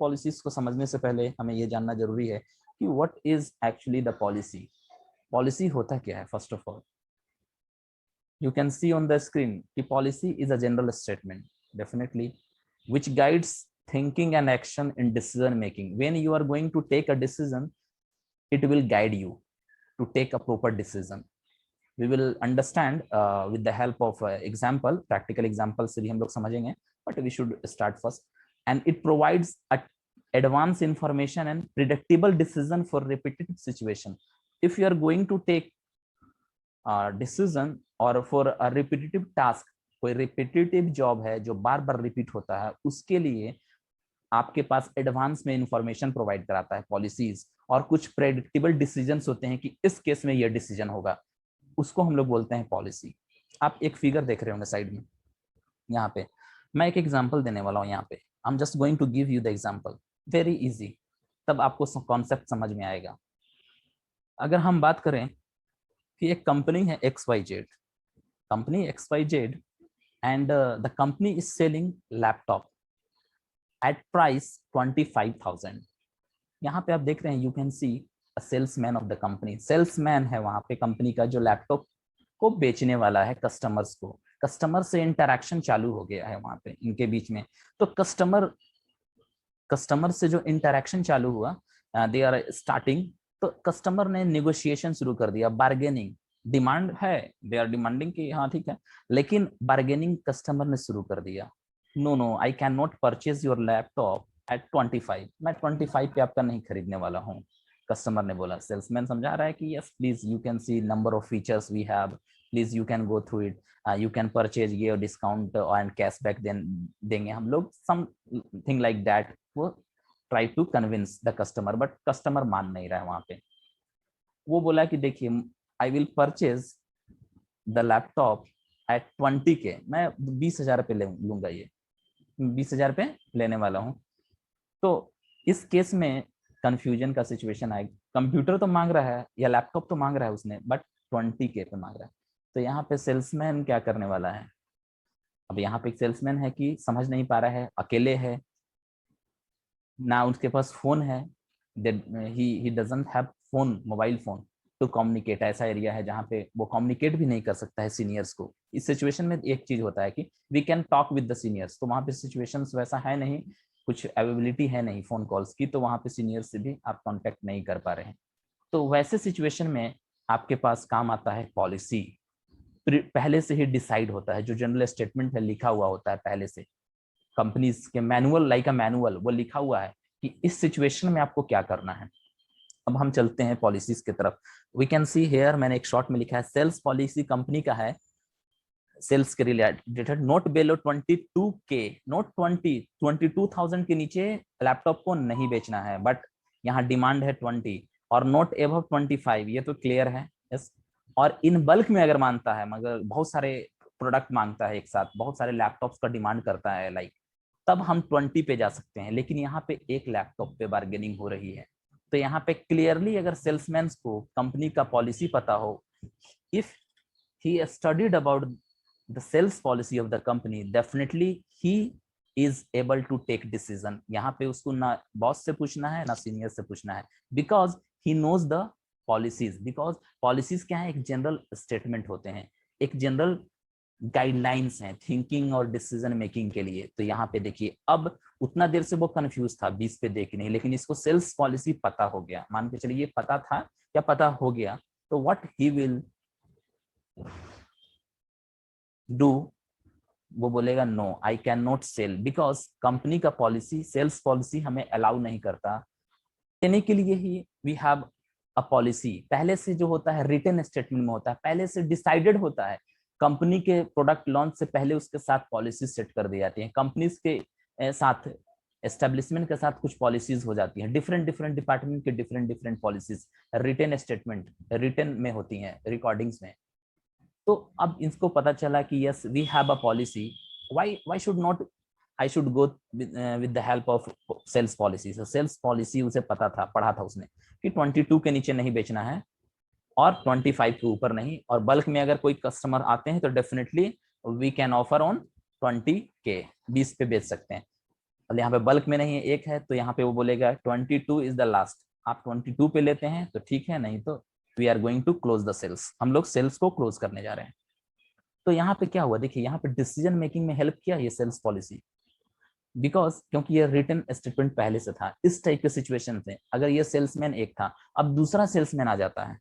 Policies को समझने से पहले हमें ये जानना जरूरी है कि what is actually the policy. Policy होता क्या है? First of all you can see on the screen कि policy is a general statement definitely which guides thinking and action in decision making. When you are going to take a decision, it will guide you to take a proper decision. We will understand with the help of example, practical example से भी हम लोग समझेंगे, but we should start first. And it provides a advanced information and predictable decision for repetitive situation. If you are going to take decision और for a repetitive task, कोई repetitive job है जो बार बार repeat होता है, उसके लिए आपके पास advance में इंफॉर्मेशन प्रोवाइड कराता है पॉलिसीज, और कुछ प्रेडिक्टेबल डिसीजंस होते हैं कि इस केस में ये डिसीजन होगा, उसको हम लोग बोलते हैं पॉलिसी। आप एक फिगर देख रहे होंगे साइड में, यहाँ पे मैं एक एग्जांपल देने वाला हूँ। यहाँ पे I am just going to give you the example, very easy, तब आपको कॉन्सेप्ट समझ में आएगा। अगर हम बात करें कि एक कंपनी है XYZ, company XYZ, and the company is selling laptop at price 25,000। यहाँ पे आप देख रहे हैं, you can see a salesman of the company, salesman है वहाँ पे कंपनी का जो लैपटॉप को बेचने वाला है कस्टमर्स को। कस्टमर से इंटरेक्शन चालू हो गया है वहाँ पे इनके बीच में। तो कस्टमर से जो इंटरेक्शन चालू हुआ, दे आर स्टार्टिंग, तो कस्टमर ने नेगोशिएशन शुरू कर दिया, बार्गेनिंग, डिमांड है, दे आर डिमांडिंग कि हाँ ठीक है, लेकिन बार्गेनिंग कस्टमर ने शुरू कर दिया। No I can not purchase your laptop at 25, मैं 25 पे आपका नहीं खरीदने वाला हूँ, कस्टमर ने बोला। सेल्समैन समझा रहा है कि yes please you can see number of features we have, please you can go through it, you can purchase, ये डिस्काउंट एंड कैशबैक देंगे हम लोग, समथिंग लाइक दैट। वो try to convince the customer, but customer मान नहीं रहा है वहां पे। वो बोला कि देखिए I will purchase the laptop at 20K, मैं 20,000 पे लूंगा, ये 20,000 पे लेने वाला हूँ। तो इस केस में कंफ्यूजन का सिचुएशन आएगा, कंप्यूटर तो मांग रहा है या लैपटॉप तो मांग रहा है उसने, बट 20K पे मांग रहा है। तो यहाँ पे सेल्समैन क्या करने वाला है? अब यहाँ पे एक सेल्समैन है कि समझ नहीं पा रहा है, अकेले है ना, उसके पास फोन है, he doesn't have phone, mobile phone to communicate. ऐसा एरिया है जहाँ पे वो कम्युनिकेट भी नहीं कर सकता है सीनियर्स को। इस सिचुएशन में एक चीज होता है कि we can talk with the seniors, तो वहाँ पे सिचुएशंस वैसा है नहीं, कुछ अवेलेबिलिटी है नहीं फोन कॉल्स की, तो वहाँ पे सीनियर्स से भी आप कॉन्टेक्ट नहीं कर पा रहे हैं। तो वैसे सिचुएशन में आपके पास काम आता है पॉलिसी। पहले से ही डिसाइड होता है, जो जनरल स्टेटमेंट है लिखा हुआ होता है पहले से, कंपनीज के मैनुअल, लाइक अ मैनुअल, वो लिखा हुआ है कि इस सिचुएशन में आपको क्या करना है। अब हम चलते हैं पॉलिसीज की तरफ। वी कैन सी हेयर, मैंने एक शॉर्ट में लिखा है, सेल्स पॉलिसी कंपनी का है, सेल्स के रिलेटेड, नोट बेलो 22K, नोट 22,000 के नीचे लैपटॉप को नहीं बेचना है, बट यहाँ डिमांड है 20, और नोट एबव 25, ये तो क्लियर है, यस। और इन बल्क में अगर मानता है, मगर बहुत सारे प्रोडक्ट मांगता है एक साथ, बहुत सारे लैपटॉप्स का डिमांड करता है लाइक, तब हम 20 पे जा सकते हैं। लेकिन यहाँ पे एक लैपटॉप पे बार्गेनिंग हो रही है, तो यहाँ पे क्लियरली अगर सेल्समैन को कंपनी का पॉलिसी पता हो, if he studied about the sales policy of the company, definitely he is able to take decision. यहाँ पे उसको ना बॉस से पूछना है ना सीनियर से पूछना है, because he knows the policies. Because policies क्या है? एक जनरल स्टेटमेंट होते हैं, एक जनरल गाइडलाइंस हैं थिंकिंग और डिसीजन मेकिंग के लिए। तो यहाँ पे देखिए, अब उतना देर से वो कंफ्यूज था 20 पे देख नहीं, लेकिन इसको सेल्स पॉलिसी पता हो गया, मान के चलिए पता था या पता हो गया, तो व्हाट ही विल डू, वो बोलेगा no I can not sell, because company का पॉलिसी, सेल्स पॉलिसी हमें अलाउ नहीं करता। देने के लिए ही वी हैव अ पॉलिसी, पहले से जो होता है रिटन स्टेटमेंट में होता है, पहले से डिसाइडेड होता है, कंपनी के प्रोडक्ट लॉन्च से पहले उसके साथ पॉलिसी सेट कर दी जाती है, कंपनीज के साथ, एस्टेब्लिशमेंट के साथ कुछ पॉलिसीज हो जाती हैं, डिफरेंट डिपार्टमेंट के different policies written statement, written में होती हैं, रिकॉर्डिंग्स में। तो अब इसको पता चला कि yes we have a policy, why should not I should go with the help of sales policy. Sales policy उसे पता था, पढ़ा था उसने कि 22 के नीचे नहीं बेचना है और 25 के ऊपर नहीं, और बल्क में अगर कोई कस्टमर आते हैं तो definitely we can offer on 20K, 20 पे बेच सकते हैं। अब यहाँ पे बल्क में नहीं है, एक है, तो यहाँ पे वो बोलेगा 22 इज द लास्ट। आप 22 पे लेते हैं तो ठीक है, नहीं तो we are going to close the sales, हम लोग सेल्स को क्लोज करने जा रहे हैं। तो यहाँ पे क्या हुआ, देखिए यहाँ पे डिसीजन मेकिंग में हेल्प किया ये सेल्स पॉलिसी, बिकॉज क्योंकि ये रिटन स्टेटमेंट पहले से था। इस टाइप के सिचुएशन में अगर ये सेल्समैन एक था, अब दूसरा सेल्समैन आ जाता है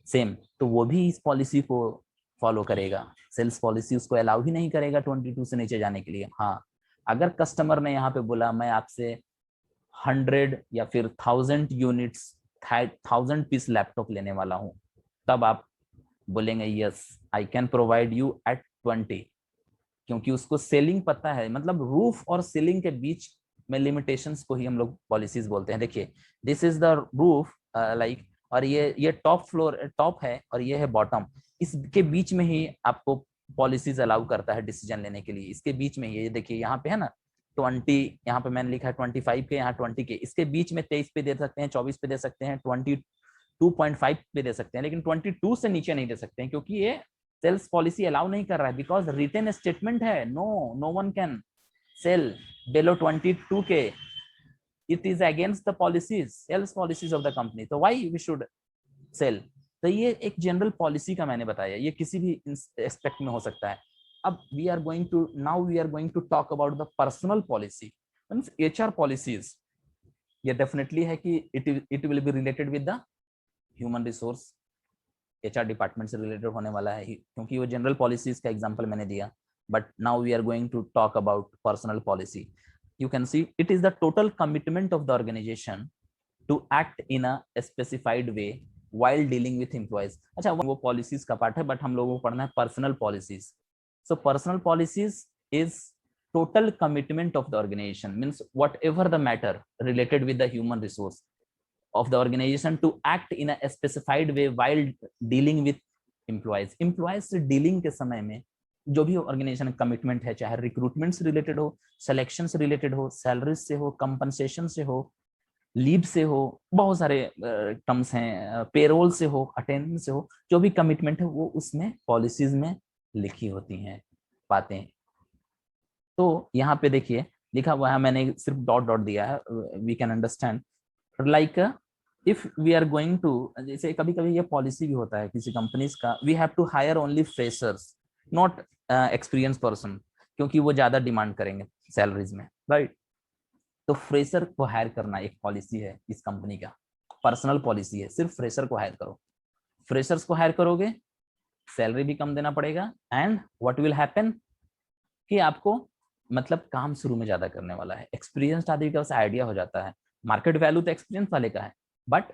सेम, तो वो भी इस पॉलिसी को फॉलो करेगा। सेल्स पॉलिसी उसको अलाउ ही नहीं करेगा 22 से नीचे जाने के लिए। हाँ, अगर कस्टमर ने यहाँ पे बोला मैं आपसे 100 या फिर 1000 यूनिट्स 1000 पीस लैपटॉप लेने वाला हूँ, तब आप बोलेंगे yes I can provide you at 20, क्योंकि उसको सेलिंग पता है। मतलब रूफ और सीलिंग के बीच में लिमिटेशंस को ही हम लोग पॉलिसीज बोलते हैं। देखिए this is the roof like, और ये टॉप फ्लोर टॉप है और ये है बॉटम, इसके बीच में ही आपको पॉलिसीज अलाउ करता है डिसीजन लेने के लिए। इसके बीच में ये देखिए यहाँ पे है ना 20, यहाँ पे मैंने लिखा है 25 के, यहाँ 20 के, इसके बीच में 23 पे दे सकते हैं, 24 पे दे सकते हैं, 22.5 पे दे सकते हैं, लेकिन 22 से नीचे नहीं दे सकते हैं, क्योंकि ये सेल्स पॉलिसी अलाउ नहीं कर रहा है, बिकॉज रिटन स्टेटमेंट है। No one can sell below 22 के, it is against the policies, sales policies of the company, तो why we should sell। तो ये एक जनरल पॉलिसी का मैंने बताया, ये किसी भी एस्पेक्ट में हो सकता है। अब we are going to talk about the personal policy, means HR policies. ये डेफिनेटली है कि it will be related with the human resource, HR department से रिलेटेड होने वाला है, क्योंकि वो जनरल पॉलिसीज का एग्जांपल मैंने दिया। But now we are going to talk about personal policy. You can see it is the total commitment of the organization to act in a specified way while dealing with employees। अच्छा, वो policies का part है, but हम लोगों को पढ़ना है personal policies. So personal policies is total commitment of the organization, means whatever the matter related with the human resource of the organization to act in a specified way while dealing with employees। employees से dealing के समय में जो भी organisation commitment है, चाहे recruitment से related हो, सिलेक्शन से रिलेटेड हो, सैलरी से हो, कंपनसेशन से हो, लीव से हो, बहुत सारे टर्म्स हैं, पेरोल से हो, अटेंडेंस से हो, जो भी कमिटमेंट है वो उसमें पॉलिसीज में लिखी होती हैं बातें। तो यहाँ पे देखिए लिखा हुआ है, मैंने सिर्फ डॉट डॉट दिया है, we can understand like if we are going to, जैसे कभी कभी ये पॉलिसी भी होता है किसी कंपनीज का, we have to hire only freshers not experience person, क्योंकि वो ज्यादा डिमांड करेंगे सैलरीज में, राइट। तो फ्रेशर को हायर करना एक पॉलिसी है इस कंपनी का, पर्सनल पॉलिसी है, सिर्फ फ्रेशर को हायर करो। फ्रेशर्स को हायर करोगे, सैलरी भी कम देना पड़ेगा, एंड व्हाट विल हैपन कि आपको मतलब काम शुरू में ज्यादा करने वाला है। एक्सपीरियंस आदमी का आइडिया हो जाता है, मार्केट वैल्यू तो एक्सपीरियंस वाले का है, बट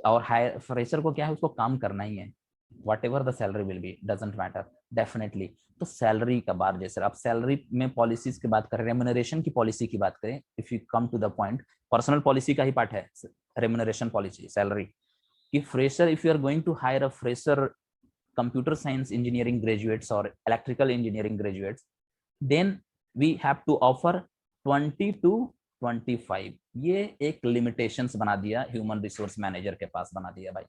और हायर फ्रेशर को क्या है, उसको काम करना ही है, whatever the salary will be doesn't matter definitely। तो सैलरी का बात, जैसे आप सैलरी में पॉलिसीज की बात करें, रेम्यूनरेशन की पॉलिसी की बात करें, if you come to the point, personal policy का ही पार्ट है रेम्यूनरेशन पॉलिसी, सैलरी कि fresher, if you are going to hire a fresher computer science engineering graduates और electrical engineering graduates, then we have to offer 20 to 25। ये एक limitations बना दिया human resource manager के पास, बना दिया भाई,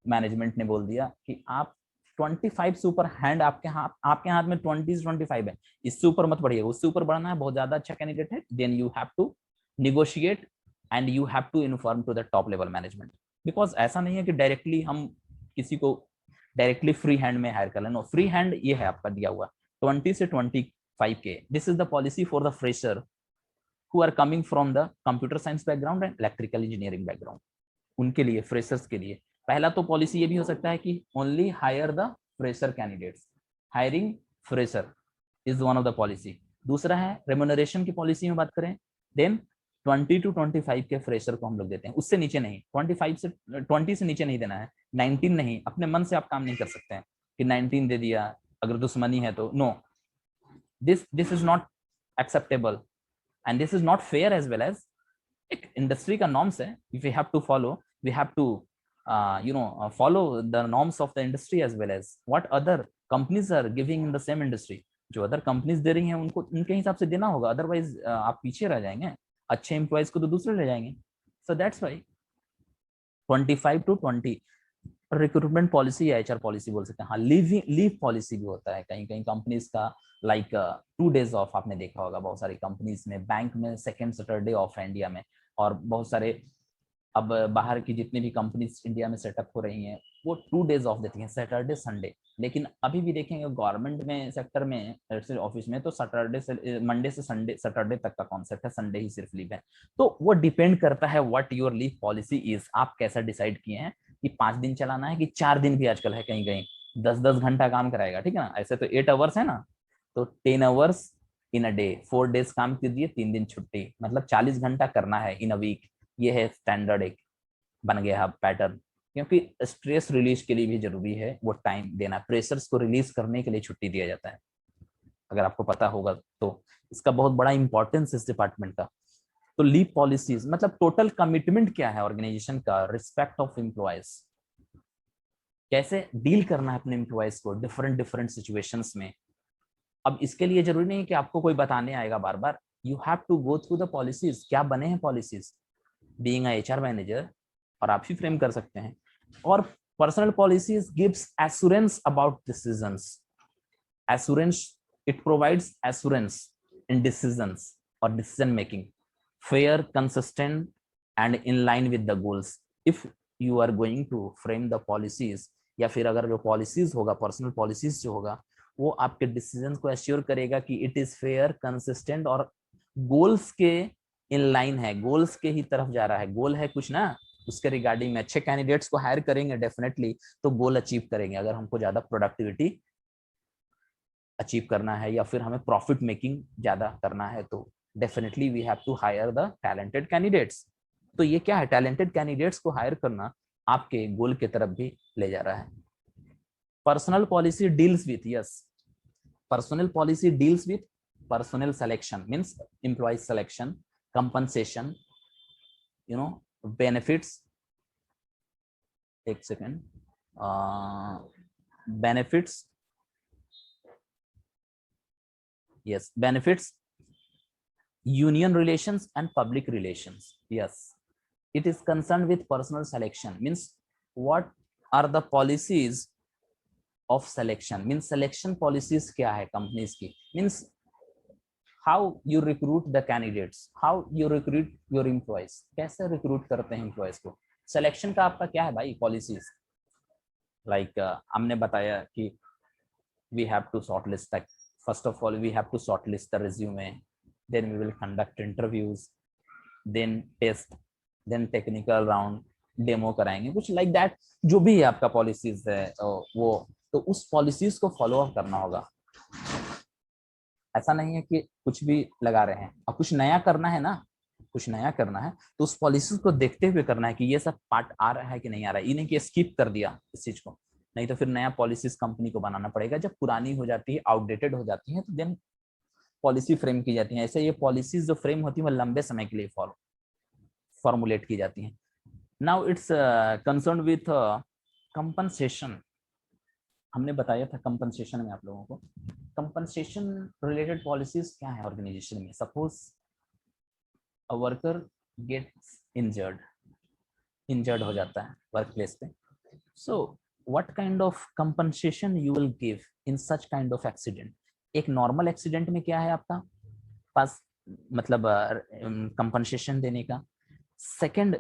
मैनेजमेंट ने बोल दिया कि आप 25 से ऊपर हैंड आपके हाथ में 20 से 25 है, इससे ऊपर मत बढ़िए। उससे ऊपर बढ़ना है, बहुत ज्यादा अच्छा कैंडिडेट है, then you have to negotiate and you have to inform to the top level management. Because ऐसा नहीं है कि डायरेक्टली हम किसी को डायरेक्टली फ्री हैंड में हायर कर लेना, फ्री हैंड ये है आपका दिया हुआ 20 से 25 के। This is the policy for the fresher who are coming from the computer science background and electrical engineering background। उनके लिए, फ्रेशर्स के लिए पहला तो पॉलिसी ये भी हो सकता है कि only hire the fresher candidates, hiring fresher is one of the policy. दूसरा है रेम्यूनरेशन की पॉलिसी में बात करें, देन 20 to 25 के फ्रेशर को हम लोग देते हैं, उससे नीचे नहीं, 20 से नीचे नहीं देना है, 19 नहीं, अपने मन से आप काम नहीं कर सकते हैं कि 19 दे दिया अगर दुश्मनी है तो, no, this is not acceptable and this is not fair as well as एक इंडस्ट्री का नॉर्म्स है, if we have to follow, we have to follow the norms of the industry as well as what other companies are giving in the same industry। जो other companies दे रही हैं उनको उनके हिसाब से देना होगा, अदरवाइज आप पीछे रह जाएंगे, अच्छे एम्प्लॉयज को तो दूसरे ले जाएंगे। So that's why 25 to 20 recruitment policy या एचआर पॉलिसी बोल सकते हैं। हाँ, लीव पॉलिसी भी होता है कहीं कहीं कंपनीज का, लाइक 2 days ऑफ आपने देखा होगा बहुत सारी कंपनीज में। बैंक में सेकेंड सैटरडे ऑफ है इंडिया में, और बहुत सारे अब बाहर की जितनी भी कंपनीज इंडिया में सेटअप हो रही हैं वो 2 days ऑफ देती हैं, सैटरडे संडे। लेकिन अभी भी देखेंगे गवर्नमेंट में सेक्टर में ऑफिस में तो सैटरडे से मंडे से संडे सैटरडे तक का कॉन्सेप्ट है, संडे ही सिर्फ लीव है। तो वो डिपेंड करता है what your leave policy is, आप कैसा डिसाइड किए हैं कि 5 दिन चलाना है कि 4 दिन भी आजकल है कहीं कहीं 10-10 घंटा काम कराएगा, ठीक है ना। ऐसे तो 8 आवर्स है ना, तो 10 hours in a day, 4 days काम कीजिए, 3 दिन छुट्टी, मतलब 40 घंटा करना है इन अ वीक। ये है स्टैंडर्ड एक बन गया पैटर्न। क्योंकि स्ट्रेस रिलीज के लिए भी जरूरी है वो टाइम देना, प्रेशर्स को रिलीज करने के लिए छुट्टी दिया जाता है, अगर आपको पता होगा तो। इसका बहुत बड़ा इंपॉर्टेंस इस डिपार्टमेंट का। तो लीव पॉलिसीज मतलब टोटल कमिटमेंट क्या है ऑर्गेनाइजेशन का, रिस्पेक्ट ऑफ एम्प्लॉयज, कैसे डील करना है अपने एम्प्लॉयज को डिफरेंट डिफरेंट सिचुएशंस में। अब इसके लिए जरूरी नहीं कि आपको कोई बताने आएगा बार बार, you have to go through the policies, क्या बने हैं policies, being a HR manager, और आप ही फ्रेम कर सकते हैं। और personal policies gives assurance about decisions, assurance, it provides assurance in decisions और decision making, fair, consistent and in line with the goals. If you are going to frame the policies, या फिर अगर जो policies होगा, personal policies जो होगा, वो आपके डिसीजन को एश्योर करेगा कि इट इज फेयर, कंसिस्टेंट और गोल्स के इन लाइन है, गोल्स के ही तरफ जा रहा है। गोल है कुछ ना, उसके रिगार्डिंग में अच्छे कैंडिडेट्स को हायर करेंगे डेफिनेटली, तो गोल अचीव करेंगे। अगर हमको ज्यादा प्रोडक्टिविटी अचीव करना है या फिर हमें प्रॉफिट मेकिंग ज्यादा करना है, तो definitely we have to hire the talented candidates. तो ये क्या है, टैलेंटेड कैंडिडेट्स को हायर करना आपके गोल की तरफ भी ले जा रहा है। Personal policy deals with, yes, personal policy deals with personnel selection, means employee selection, compensation, benefits, एक second, benefits, yes, benefits, union relations and public relations, yes. It is concerned with personal selection, means what are the policies of selection, means selection policies क्या है companies की, means how you recruit the candidates, how you recruit your employees, कैसे recruit करते हैं employees को। selection का आपका क्या है भाई policies, like हमने बताया कि we have to shortlist, like first of all we have to shortlist the resume, then we will conduct interviews, then test, then technical round, demo कराएंगे, कुछ लाइक दैट। जो भी है आपका पॉलिसीज है वो, तो उस पॉलिसीज को फॉलो अप करना होगा। ऐसा नहीं है कि कुछ भी लगा रहे हैं, और कुछ नया करना है ना, कुछ नया करना है तो उस पॉलिसीज को देखते हुए करना है कि ये सब पार्ट आ रहा है कि नहीं आ रहा है। ये नहीं कि स्किप कर दिया इस चीज को, नहीं तो फिर नया पॉलिसीज कंपनी को बनाना पड़ेगा। जब पुरानी हो जाती है, आउटडेटेड हो जाती है, तो देन पॉलिसी फ्रेम की जाती है। ऐसे ये पॉलिसीज जो फ्रेम होती है वो लंबे समय के लिए फॉर्मुलेट की जाती है। Now it's concern with compensation. हमने बताया था कंपनसेशन में आप लोगों को, कंपनसेशन रिलेटेड पॉलिसीज क्या है ऑर्गेनाइजेशन में। Suppose a worker gets injured हो जाता है वर्क प्लेस पे, so what kind of compensation you will give in such kind of accident. एक नॉर्मल एक्सीडेंट में क्या है आपका पास, मतलब कंपनसेशन देने का। सेकंड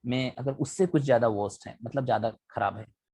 में अगर उससे कुछ ज्यादा वर्स्ट है, मतलब ज्यादा खराब है,